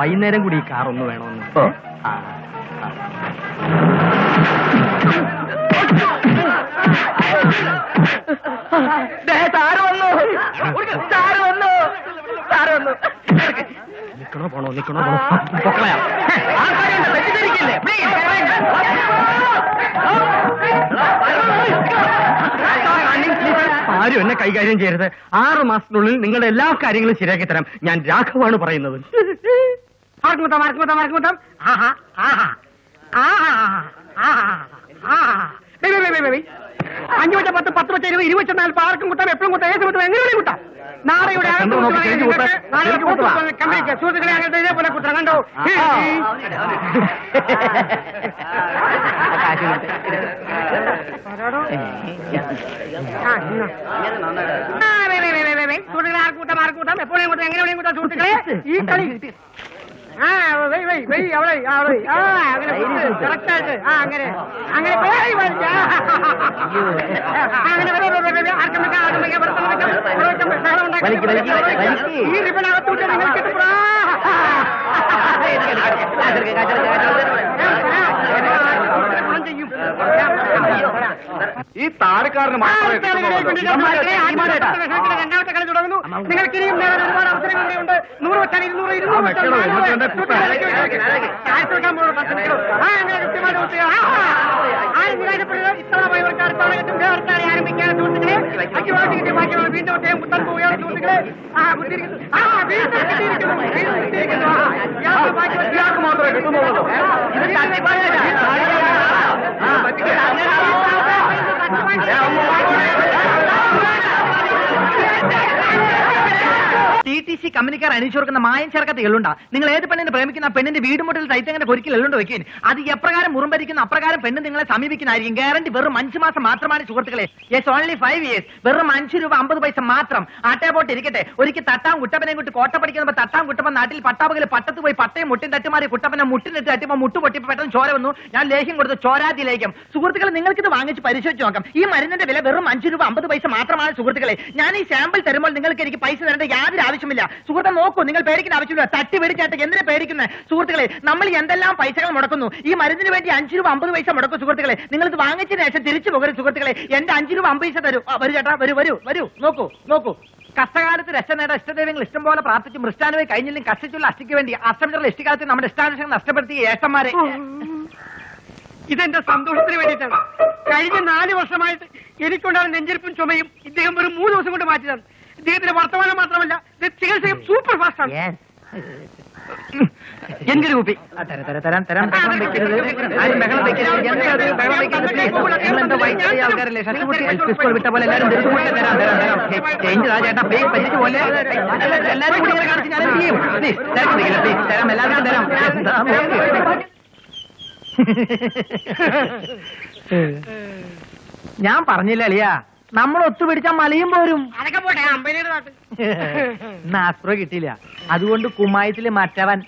വൈകുന്നേരം കൂടി ഈ കാർ ഒന്ന് വേണമെന്ന്. നിക്കണോ പോണോ പൊക്കളയാ. ആരും എന്നെ കൈകാര്യം ചെയ്യരുത്. 6 മാസത്തിനുള്ളിൽ നിങ്ങളുടെ എല്ലാ കാര്യങ്ങളും ശരിയാക്കി തരാം. ഞാൻ രാഘവാണ് പറയുന്നത്. അഞ്ചു വച്ച 10, 10 വച്ച 20, 24 ആർക്കും കുട്ടാം, എപ്പോഴും കുട്ടാം, ഏത് കുട്ടാം, എങ്ങനെയും കുട്ടാം. നാളെയുടെ സുഹൃത്തുക്കളെ അങ്ങനത്തെ ഇതേപോലെ കുട്ടാം. കണ്ടോ? സുഹൃത്തുക്കളെ ആർക്കൂട്ടാം, എപ്പോഴും കൂട്ടാം, എങ്ങനെയും കൂട്ടാം സുഹൃത്തുക്കളെ. ഈ കളി അവിടെ കറക്റ്റായിട്ട് അങ്ങനെ അങ്ങനെ ഈ റിബനകത്തൂട്ട് നിങ്ങൾക്ക് ഈ താരക്കാരന് രണ്ടാമത്തെ കളി തുടങ്ങുന്നു. നിങ്ങൾക്ക് ഇനിയും ഒരുപാട് അവസരങ്ങളുണ്ട്. 100 വെച്ചാൽ 200, 200 ആരംഭിക്കാൻ സുഹൃത്തുക്കളെ. അച്ചുവാട്ടി കിട്ടിയ ബാക്കിയുള്ള വീണ്ടും മുട്ടാൻ പോവുകയാണ് സുഹൃത്തുക്കളെ. മാത്രമേ കിട്ടുന്നുള്ളൂ. TTC കമ്പനിക്കാർ അണിയിച്ചോർക്കുന്ന മായം ചേർക്കാത്ത എള്ളുണ്ടാ. നിങ്ങൾ ഏത് പെണ്ണിനെ പ്രേമിക്കുന്ന പെണ്ണിന്റെ വീട് മുട്ടിൽ തൈത്തങ്ങനെ ഒരിക്കൽ എള്ളുണ്ട് വെക്കുകയും അത് എപ്രകാരം മുറുമ്പരിക്കുന്ന അപ്രകാരം പെണ്ണ് നിങ്ങളെ സമീപിക്കുന്നതായിരിക്കും. ഗ്യാരണ്ടി വെറും 5 മാസം മാത്രമാണ് സുഹൃത്തുക്കളെ. Yes, only 5 years. വെറും 5 രൂപ 50 പൈസ മാത്രം. ആട്ടേപോട്ട് ഇരിക്കട്ടെ. ഒരിക്കൽ തട്ടാം കുട്ടപ്പനെ കൊണ്ട് കോട്ട പഠിക്കുന്നപ്പോൾ തട്ടാം കുട്ടപ്പൻ നാട്ടിൽ പട്ടാപകല് പട്ടത്ത് പോയി പട്ടയും മുട്ടും തട്ടുമാറി കുട്ടപ്പനെ മുട്ടിനിട്ട് തട്ടിയപ്പോൾ മുട്ട് പൊട്ടിപ്പോൾ പെട്ടെന്ന് ചോര വന്നു. ഞാൻ ലേഹ്യം കൊടുത്തു, ചോരാതി ലേഹ്യം. സുഹൃത്തുക്കളെ, നിങ്ങൾക്ക് ഇത് വാങ്ങിച്ച് പരിശോധിച്ച് നോക്കാം. ഈ മരുന്നിന്റെ വില വെറും 5 രൂപ 50 പൈസ മാത്രമാണ് സുഹൃത്തുക്കളെ. ഞാൻ ഈ സാമ്പിൾ തരുമ്പോൾ നിങ്ങൾക്ക് എനിക്ക് പൈസ തരേണ്ട യാതൊരു ആവശ്യമില്ല. സുഹൃത്തെ നോക്കൂ, നിങ്ങൾ പേടിക്കേണ്ട ആവശ്യമില്ല. തട്ടി പിടിച്ചാട്ട് എന്തിനാ പേടിക്കുന്നത് സുഹൃത്തുക്കളെ? നമ്മൾ എന്തെല്ലാം പൈസകൾ മുടക്കുന്നു. ഈ മരുന്നിന് വേണ്ടി 5 രൂപ 50 പൈസ മുടക്കും സുഹൃത്തുക്കളെ. നിങ്ങൾ ഇത് വാങ്ങിച്ചതിന് ശേഷം തിരിച്ചു പോകരുത് സുഹൃത്തുക്കളെ. എന്റെ 5 രൂപ 50 പൈസ തരൂ. വരൂ ചേട്ടാ, വരൂ. നോക്കൂ. കഷ്ടകാലത്ത് രക്ഷ നേടാൻ ഇഷ്ടദൈവങ്ങൾ ഇഷ്ടം പോലെ പ്രാർത്ഥിച്ചു മൃഷ്ടാനുമായി കഴിഞ്ഞില്ലെങ്കിൽ കഷ്ടിച്ചുള്ള അഷ്ടിക്ക് വേണ്ടി അഷ്ടമിച്ചുള്ള ഇഷ്ടിക്കാലത്ത് നമ്മുടെ ഇഷ്ടാനുഷങ്ങൾ നഷ്ടപ്പെടുത്തിയ ഏട്ടന്മാരെ. ഇതെന്റെ സന്തോഷത്തിന് വേണ്ടിയിട്ടാണ്. കഴിഞ്ഞ 4 വർഷമായിട്ട് എനിക്കുണ്ടാകുന്ന നെഞ്ചിരിപ്പും ചുമയും ഇദ്ദേഹം വെറും 3 ദിവസം കൊണ്ട് മാറ്റിയതാണ്. ഇദ്ദേഹത്തിന്റെ വർത്തമാനം മാത്രമല്ല, ചികിത്സയും സൂപ്പർ ഫാസ്റ്റ് ആണ്. എന്തൊരു കുപ്പി തരാം. ആൾക്കാരല്ലേ ഷർട്ട് വിട്ട പോലെ എല്ലാവരും ചേഞ്ച് ചേട്ടാ പ്ലീസ് പറ്റിച്ചു പോലെ എല്ലാവരും കൂടി കാണിച്ച് ഞാൻ ചെയ്യും. തരാം, എല്ലാവർക്കും തരാം. ഞാൻ പറഞ്ഞില്ല അളിയാ, നമ്മൾ ഒത്തുപിടിച്ചാൽ മലയും പോരും. അതൊക്കെ പോട്ടെ, അമ്പതിനേട് നാട്ട് നാസ്പ്രോ കിട്ടിയില്ല. അതുകൊണ്ട് കുമ്മായത്തില് മറ്റവൻ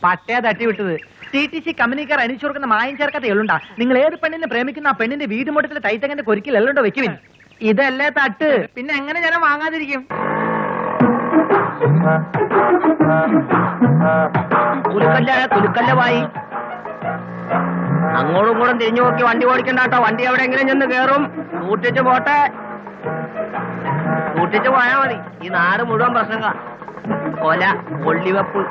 പട്ടയ തട്ടിവിട്ടത്. TTC കമ്പനിക്കാർ അണിച്ചോർക്കുന്ന മായം ചേർക്കാത്ത എള്ളുണ്ടാ. നിങ്ങൾ ഏത് പെണ്ണിനെ പ്രേമിക്കുന്ന ആ പെണ്ണിന്റെ വീട് മുട്ടത്തിലെ തൈത്തങ്ങനെ കൊരിക്കൽ എള്ളുണ്ടോ വെക്കുവിൻ. ഇതല്ലേ തട്ട്, പിന്നെ എങ്ങനെ ജനം വാങ്ങാതിരിക്കും? കുലുക്കല്ലവായി അങ്ങോട്ടും ഇങ്ങോട്ടും തിരിഞ്ഞു നോക്കി വണ്ടി ഓടിക്കണ്ടാട്ടോ. വണ്ടി എവിടെയെങ്കിലും ചെന്ന് കേറും. കൂട്ടിച്ച് പോട്ടെ, കൂട്ടിച്ച് പോയാ മതി. ഈ നാട് മുഴുവൻ പ്രശ്നങ്ങൾ. കൊല, ഒള്ളിവെപ്പ്,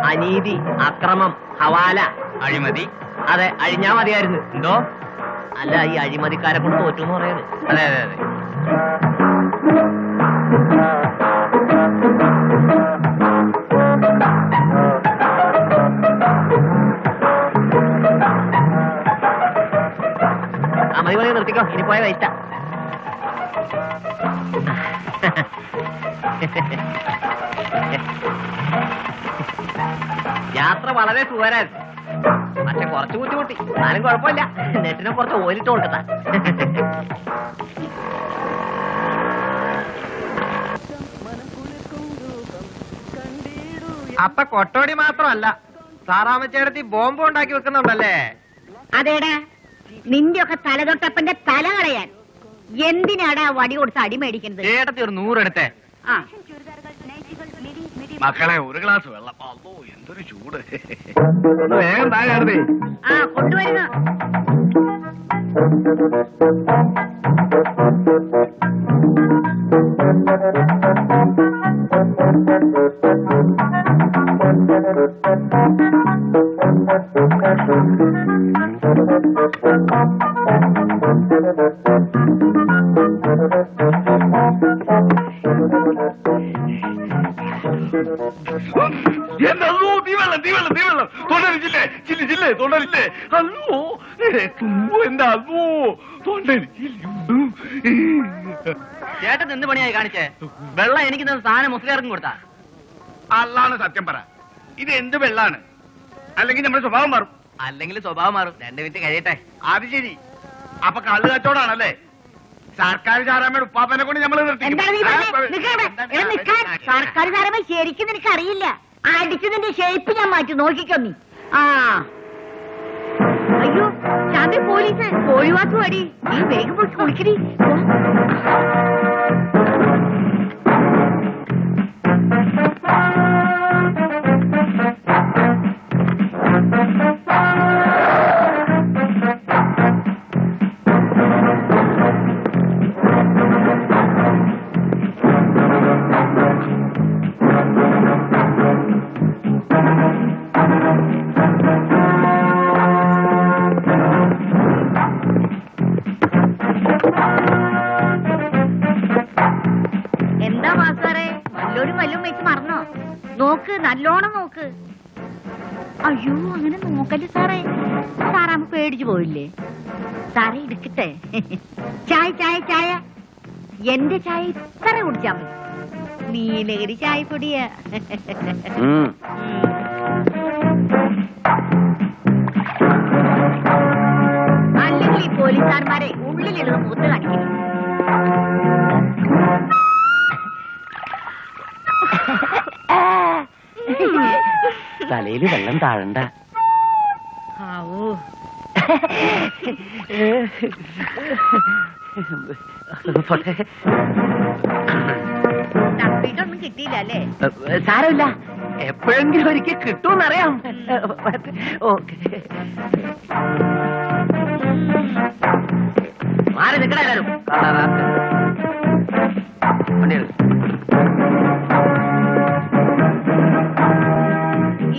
അനീതി, അക്രമം, ഹവാല, അഴിമതി. അതെ, അഴിഞ്ഞാ മതിയായിരുന്നു. എന്തോ അല്ല, ഈ അഴിമതിക്കാരെ കൊണ്ട് തോറ്റു എന്ന് പറയുന്നത്. അതെ. മതി നിർത്തിക്കോ, ഇനി പോയ വേസ്റ്റാ. യാത്ര വളരെ സുഖകരായിരുന്നു. പക്ഷെ കുറച്ച് ബുദ്ധിമുട്ടി. എന്നാലും കുഴപ്പമില്ല. നെറ്റിനെ കുറച്ച് ഓലിട്ട് കൊടുക്കട്ടാ. അപ്പൊ കൊട്ടോടി മാത്രമല്ല, സാറാമ്മച്ചേടത്തി ബോംബ് ഉണ്ടാക്കി വെക്കുന്നുണ്ടല്ലേ? അതേടാ, നിന്റെ ഒക്കെ തലതൊട്ടപ്പന്റെ തല കളയാൻ എന്തിനാടാ വടി കൊടുത്ത് അടിമേടിക്കുന്നത്? ചേട്ടത്തി ഒരു 100 എടുത്തേ. മക്കളെ, ഒരു ഗ്ലാസ് വെള്ളം. എന്തൊരു ചൂട്. വേഗം താഴെ. ആ കൊണ്ടുവരുന്ന എന്നോ തീവെള്ളം തൊണ്ടരിച്ചില്ലേ ചില്ലിച്ചില്ലേ തൊണ്ടരില്ലേ അല്ലോ എന്താ അല്ലോ തൊണ്ടരിച്ചില്ല. ചേട്ടൻ എന്ത് പണിയായി കാണിച്ചേ? വെള്ളം എനിക്ക് സാധനം മുസ്ലിയാർക്കും കൊടുത്താ? അല്ലാണ് സത്യം പറ, ഇത് എന്ത് വെള്ളാണ്? അല്ലെങ്കിൽ നമ്മുടെ സ്വഭാവം മാറും. അല്ലെങ്കിൽ സ്വഭാവം മാറും. 2 മിനിറ്റ് കഴിയട്ടെ. അത് ശരി, അപ്പൊ കള്ളു കച്ചവടാണല്ലേ? സർക്കാർ ചാരാമ്മയുടെ ഉപ്പാപ്പനെ കൊണ്ട് നമ്മൾ എന്താണ് നീ പറഞ്ഞേ? സർക്കാർ സാരമായി ശരിക്കും നിനക്ക് അറിയില്ല. അടിച്ചതിന്റെ ഷേപ്പ് ഞാൻ മാറ്റി നോക്കിക്കോ നീ. ആ അയ്യോ ചാമ്പി പോലീസ് ഒഴിവാക്കും അടി. നീ വേഗം പോയി കുളിക്കടി. എന്താ മാസാറേ വല്ലോരും വല്ലതും വെച്ച് മറന്നോ? നോക്ക്, നല്ലോണം നോക്ക്. അയ്യോ അങ്ങനെ നോക്കല്ലേ സാറേ, സാറാമ്മ പേടിച്ചു പോയില്ലേ? സാറേ എടുക്കട്ടെ. ചായ ചായ ചായ. എന്റെ ചായ ഇത്ര കുടിച്ചാ മതി. നീലഗിരി ചായപ്പൊടിയാ. അല്ലെങ്കിൽ ഈ പോലീസുകാരന്മാരെ ഉള്ളിലിരുന്ന് മൂത്ത് കാണിക്കുന്നു. തലയിൽ വെള്ളം താഴണ്ട. തപ്പിട്ടൊന്നും കിട്ടിയില്ല അല്ലേ? സാരമില്ല, എപ്പോഴെങ്കിലും ഒരിക്കൽ കിട്ടുമെന്നറിയാം. ഓക്കെ, മാറി നിൽക്കണ എല്ലാരും.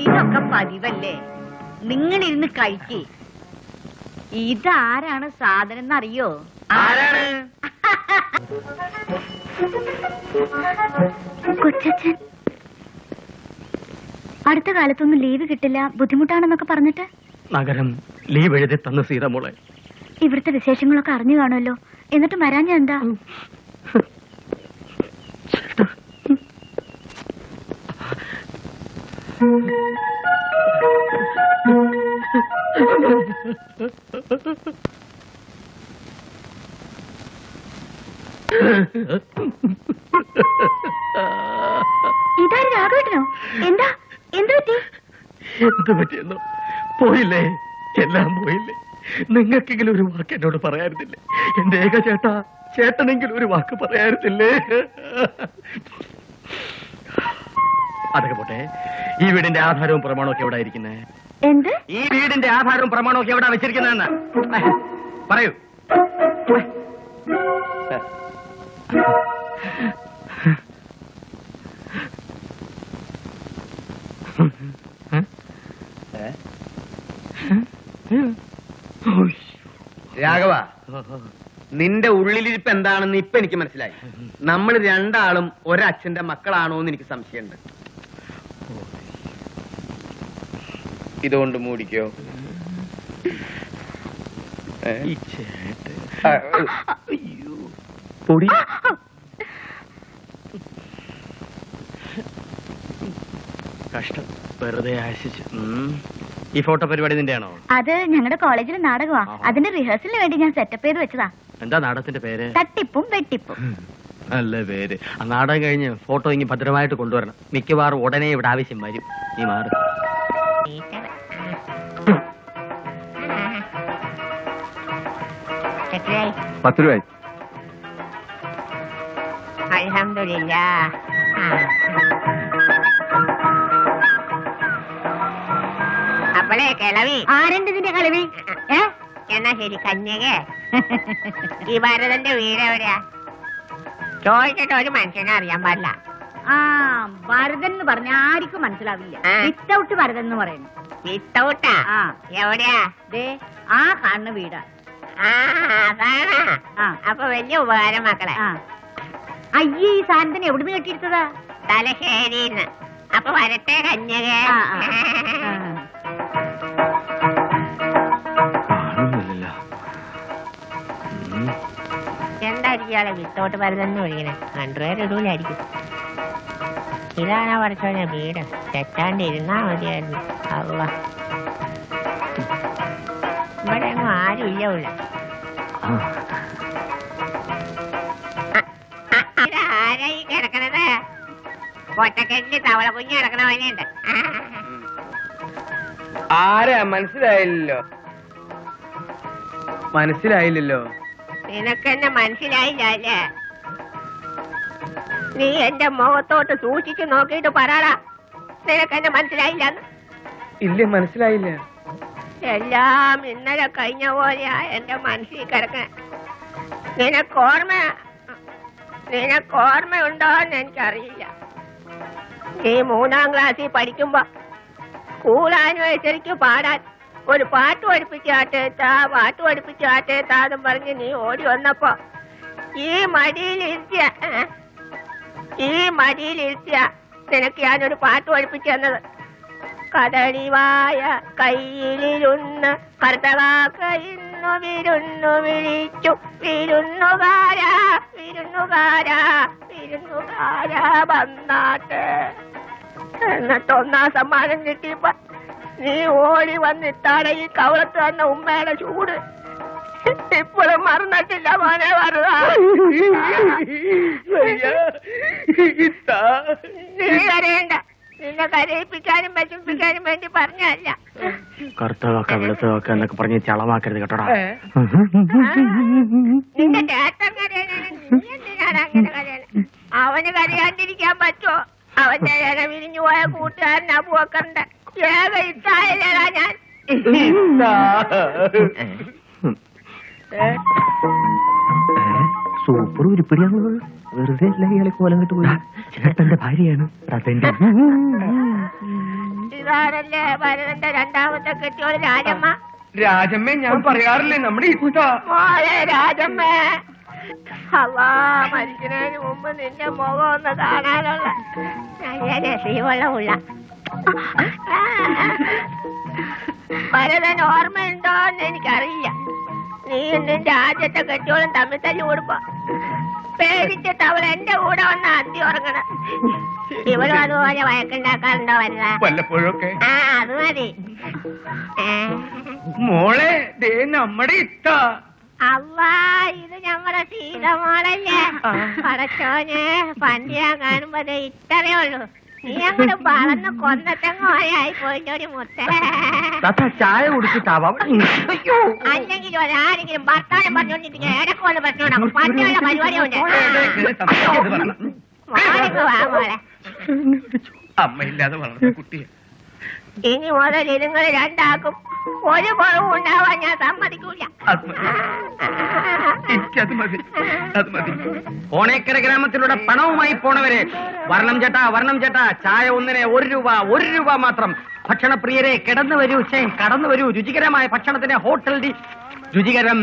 ഇതൊക്കെ പതിവല്ലേ, നിങ്ങളിരുന്ന് കഴിക്ക്. ഇതാരാണ് സാധനം എന്നറിയോ? ആരാണ്? കൊച്ചച്ഛൻ അടുത്ത കാലത്തൊന്നും ലീവ് കിട്ടില്ല, ബുദ്ധിമുട്ടാണെന്നൊക്കെ പറഞ്ഞിട്ട് നഗരം ലീവ് എഴുതി തന്നു സീതമോളെ. ഇവിടുത്തെ വിശേഷങ്ങളൊക്കെ അറിഞ്ഞു കാണുമല്ലോ, എന്നിട്ട് വരാഞ്ഞ എന്താ? ഇതാര് രാഘവേട്ടനോ? എന്താ എന്ത് പറ്റി? എന്ത് പറ്റിയെന്നോ? പോയില്ലേ, എല്ലാം പോയില്ലേ. നിങ്ങൾക്കെങ്കിലും ഒരു വാക്ക് എന്നോട് പറയാറുന്നില്ലേ? എന്റെ ഏക ചേട്ടാ, ചേട്ടനെങ്കിലും ഒരു വാക്ക് പറയാറുന്നില്ലേ? അതൊക്കെ പോട്ടെ, ഈ വീടിന്റെ ആധാരവും പ്രമാണവും ഒക്കെ എവിടെ ഇരിക്കുന്നേ? എന്ത്? ഈ വീടിന്റെ ആധാരവും പ്രമാണവും ഒക്കെ എവിടെ വെച്ചിരിക്കുന്നതെന്ന് പറയൂ. രാഘവ, നിന്റെ ഉള്ളിലിരിപ്പ് എന്താണെന്ന് ഇപ്പൊ എനിക്ക് മനസ്സിലായി. നമ്മൾ രണ്ടാളും ഒരച്ഛന്റെ മക്കളാണോ എന്ന് എനിക്ക് സംശയമുണ്ട്. ഇതുകൊണ്ട് മൂടിക്കോ. ഈ ചേട്ടൻ പൊടി. കഷ്ടം, വെറുതെ ആശിച്ചു. ഈ ഫോട്ടോ പരിപാടി നിന്റെയാണോ? അത് ഞങ്ങളുടെ കോളേജിലെ നാടകമാ. അതിന്റെ റിഹേഴ്സലിന് വേണ്ടി ഞാൻ സെറ്റപ്പ് ചെയ്ത് വെച്ചതാ. എന്താ നാടകത്തിന്റെ പേര്? തട്ടിപ്പും വെട്ടിപ്പും. നല്ല പേര്. ആ നാടകം കഴിഞ്ഞ് ഫോട്ടോ ഇങ്ങ് ഭദ്രമായിട്ട് കൊണ്ടുവരണം. മിക്കവാറും ഉടനെ ഇവിടെ ആവശ്യം വരും. നീ മാറി. എത്രയായി? 10 രൂപ. അൽഹംദുലില്ലാ. കിളവി. ആരുണ്ട് ഇതിന്റെ കളവി? എന്നാ ശരി കന്യകേ, ഈ ഭരതന്റെ വീട് എവിടെയാ? ചോദിച്ചിട്ട് ഒരു മനുഷ്യനെ അറിയാൻ പാടില്ല. ആ ഭരതൻ എന്ന് പറഞ്ഞ ആർക്കും മനസ്സിലാവില്ല. വിത്തൗട്ട് ഭരതൻ എന്ന് പറയുന്നു. വിത്തൗട്ടാ? ആ എവിടെയാ? ദേ ആ കാണുന്ന വീടാ. ആ അതാണ്. അപ്പൊ വലിയ ഉപകാരം മക്കളെ. അയ്യേ ഈ സാധനത്തിന് എവിടുന്ന് കെട്ടിയെടുത്തതാ? തലശ്ശേരിന്ന്. അപ്പൊ വരട്ടെ കന്യകേ. എന്തായിരിക്കും ഇയാളെ വിത്തോട്ട് വരുന്നെന്ന് വിളിക്കണേ? കണ്ടുപേർ ഇടൂലായിരിക്കും. ഇതാണ് പഠിച്ചോനെ വീട്. തെറ്റാണ്ട് ഇരുന്നാ മതിയായിരുന്നു. അല്ല ഇവിടെ ഒന്നും ആരും ഇല്ല. ആരായി കിടക്കണത്? പൊട്ടക്കെട്ടില് തവള കുഞ്ഞ് കിടക്കണ പോലെയുണ്ട്. ആരാ? മനസ്സിലായില്ലല്ലോ. നിനക്കെന്നെ മനസ്സിലായില്ല അല്ലേ? നീ എന്റെ മുഖത്തോട്ട് സൂക്ഷിച്ചു നോക്കിയിട്ട് പറയടാ, നിനക്കെന്നെ മനസ്സിലായില്ലെന്ന്. ഇല്ല, മനസ്സിലായില്ല. എല്ലാം ഇന്നലെ കഴിഞ്ഞ പോലെയാ എന്റെ മനസ്സിൽ കിടക്കണ. നിനക്കോർമ്മയുണ്ടോന്ന് എനിക്കറിയില്ല. നീ 3ാം ക്ലാസ്സിൽ പഠിക്കുമ്പോ സ്കൂൾ ആനിവേഴ്സറിക്ക് പാടാൻ ഒരു പാട്ട് പഠിപ്പിച്ചാട്ടേത്താ എന്നും പറഞ്ഞ് നീ ഓടി വന്നപ്പോ ഈ മടിയിലിരുത്തിയ നിനക്ക് ഞാനൊരു പാട്ട് പഠിപ്പിച്ചു തന്നത്. കദളിവായ കയ്യിലിരുന്ന് കർത്തവാക്ക ഇന്നു വിരുന്നു വിളിച്ചു, വിരുന്നുകാരാ വന്നാട്ടെ. എന്നിട്ട് 1ാം സമ്മാനം കിട്ടിയപ്പോ നീ ഓടി വന്നിട്ടാടെ ഈ കവളത്ത് വന്ന ഉമ്മയുടെ ചൂട് ഇപ്പോഴും മറന്നിട്ടില്ല മോനെ. നീ കരയണ്ട. നിന്നെ കരയിപ്പിക്കാനും വിഷമിപ്പിക്കാനും വേണ്ടി പറഞ്ഞല്ല. കറുത്തതൊക്കെ വെളുത്തതൊക്കെ എന്നൊക്കെ പറഞ്ഞ് ചളമാക്കരുത് കേട്ടോടാ. നിന്റെ ചേട്ടൻ കരയാനാണ്, നീ എന്തിനാണ് അങ്ങനെ കരയാൻ? അവന് കരയാണ്ടിരിക്കാൻ പറ്റുമോ? അവന്റെ ഇല വിരിഞ്ഞു പോയ കൂട്ടുകാരൻ അബൂബക്കറിന്റെ ഏക ഇത്തായില്ലടാ ഞാൻ. സൂപ്പർ ഉരുപ്പിടിയാണത്. വെറുതെ അല്ല ഇയാളെ കോലം കിട്ടുപോയി. ചേട്ടന്റെ ഭാര്യയാണ്. ഇതാണല്ലേ ഭരതന്റെ 2ാമത്തെ കെട്ടിയോള് രാജമ്മ. രാജമ്മേ, ഞാൻ പറയാറില്ലേ നമ്മുടെ മോളെ രാജമ്മേ, അല്ലാ മരിക്കുന്നതിന് മുമ്പ് നിന്റെ മുഖം ഒന്ന് കാണാനുള്ള നല്ല രസീവെള്ളമുള്ള ഭരതൻ ഓർമ്മയുണ്ടോന്ന് എനിക്കറിയില്ല. നീ നിന്റെ ആദ്യത്തെ കെട്ടിയോളം തമ്മിൽ തല്ലി കൊടുപ്പോ പേടിച്ചിട്ട് അവൾ എന്റെ കൂടെ വന്ന് അത്തി ഉറങ്ങണം. ഇവളും അതുപോലെ വഴക്കുണ്ടാക്കാറുണ്ടോ വരുന്ന? വല്ലപ്പോഴൊക്കെ. അത് മതി. മോളെ, ദേ നമ്മുടെ ഇത്ത. അല്ലാ, ഇത് ഞമ്മടെ സീതമോളല്ലേ? പടച്ചോനെ, പണ്ട് ഞാൻ കാണുമ്പോ ഇത്രയേ ഉള്ളൂ. നീ അങ്ങോട്ട് വളർന്ന് കൊന്നത്തെങ്ങോയായി പോയിട്ടൊരു മുത്ത. ചായ കുടിച്ചിട്ടാവാം. അല്ലെങ്കിൽ ഒരാരെങ്കിലും ഭർത്താനം പറഞ്ഞോണ്ടിരിക്കുക ഇടക്കൊന്ന് പ്രശ്നമുണ്ടാകും. പണ്ടുള്ള പരിപാടിയുണ്ട്. മോളെ അമ്മയില്ലാതെ വളർന്ന കുട്ടിയെ ഇനി മുതൽ നിങ്ങൾ രണ്ടാക്കും ഒരു കുറവും ഉണ്ടാവാൻ ഞാൻ സമ്മതിക്കൂല. എനിക്കത് മതി, അത് മതി. ഓണേക്കര ഗ്രാമത്തിലൂടെ പണവുമായി പോണവരെ വർണ്ണം ചേട്ടാ ചായ ഒന്നിനെ 1 രൂപ മാത്രം. ഭക്ഷണപ്രിയരെ കടന്നു വരൂ. രുചികരമായ ഭക്ഷണത്തിന് ഹോട്ടൽ രുചികരം.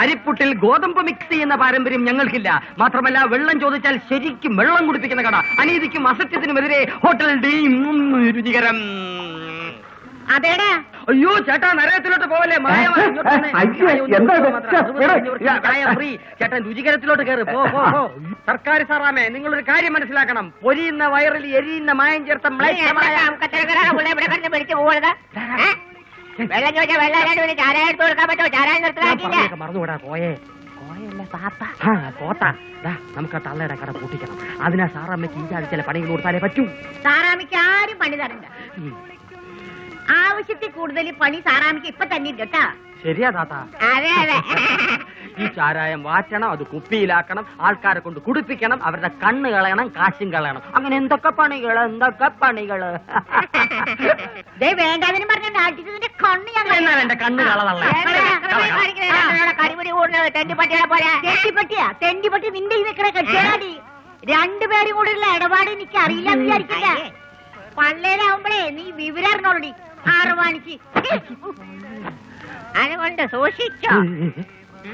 അരിപ്പുട്ടിൽ ഗോതമ്പ് മിക്സ് ചെയ്യുന്ന പാരമ്പര്യം ഞങ്ങൾക്കില്ല. മാത്രമല്ല, വെള്ളം ചോദിച്ചാൽ ശരിക്കും വെള്ളം കുടിപ്പിക്കുന്ന കട. അനീതിക്കും അസത്യത്തിനുമെതിരെ ഹോട്ടൽ രുചികരം. അതേടാ. അയ്യോ ചേട്ടാ, നരകത്തിലോട്ട് പോവല്ലേ. ചേട്ടൻ രുചികരത്തിലോട്ട് കയറി പോ. സർക്കാർ സാറാമേ, നിങ്ങളൊരു കാര്യം മനസ്സിലാക്കണം. പൊരിയുന്ന വയറിൽ എരിയുന്ന മായം ചേർത്ത പിടിച്ചു പോകരുത്. വെള്ളം ചോദിച്ചാൽ വെള്ളം ചാരായം എടുത്തു കൊടുക്കാൻ പറ്റുമോ? ചാരായം നിർത്തലാക്കിയില്ല. മറന്നുകൂടാ. പോത്താ. നമുക്ക് ആ തള്ളയുടെ കട പൂട്ടിക്കണം. അതിനാ സാറാമ്മയ്ക്ക് ഈ ചില പണികൾ കൊടുത്താലേ പറ്റൂ. സാറാമിക്ക് ആരും പണി തരണ്ട. ആവശ്യത്തിൽ കൂടുതൽ പണി സാറാമിക്ക് ഇപ്പൊ തന്നെ കേട്ടാ. ശരിയാ താത്ത. അതെ ഈ ചാരായം വാറ്റണം, അത് കുപ്പിയിലാക്കണം, ആൾക്കാരെ കൊണ്ട് കുടിപ്പിക്കണം, അവരുടെ കണ്ണ് കളയണം, കാശും കളയണം. അങ്ങനെ എന്തൊക്കെ പണികള്. വേണ്ടാതിനും പറഞ്ഞ നാട്ടിന്റെ കണ്ണ് ഞാൻ എന്നാ എന്റെ കണ്ണ് കളതള്ള. കരിമുടി കൂടുന്നത് തെണ്ടിപ്പട്ടികളെ പോലെ. തെണ്ടിപ്പട്ടി നിന്റെ ഈ നിക്കണ കെട്ടിയാടി. രണ്ടുപേരും കൂടെയുള്ള ഇടപാട് എനിക്ക് അറിയില്ല വിചാരിക്കില്ല. പള്ളേരാവുമ്പോഴേ നീ വിവരം അറിഞ്ഞോളടി. 6 മണിക്ക് അതുകൊണ്ട് സൂക്ഷിച്ചോ.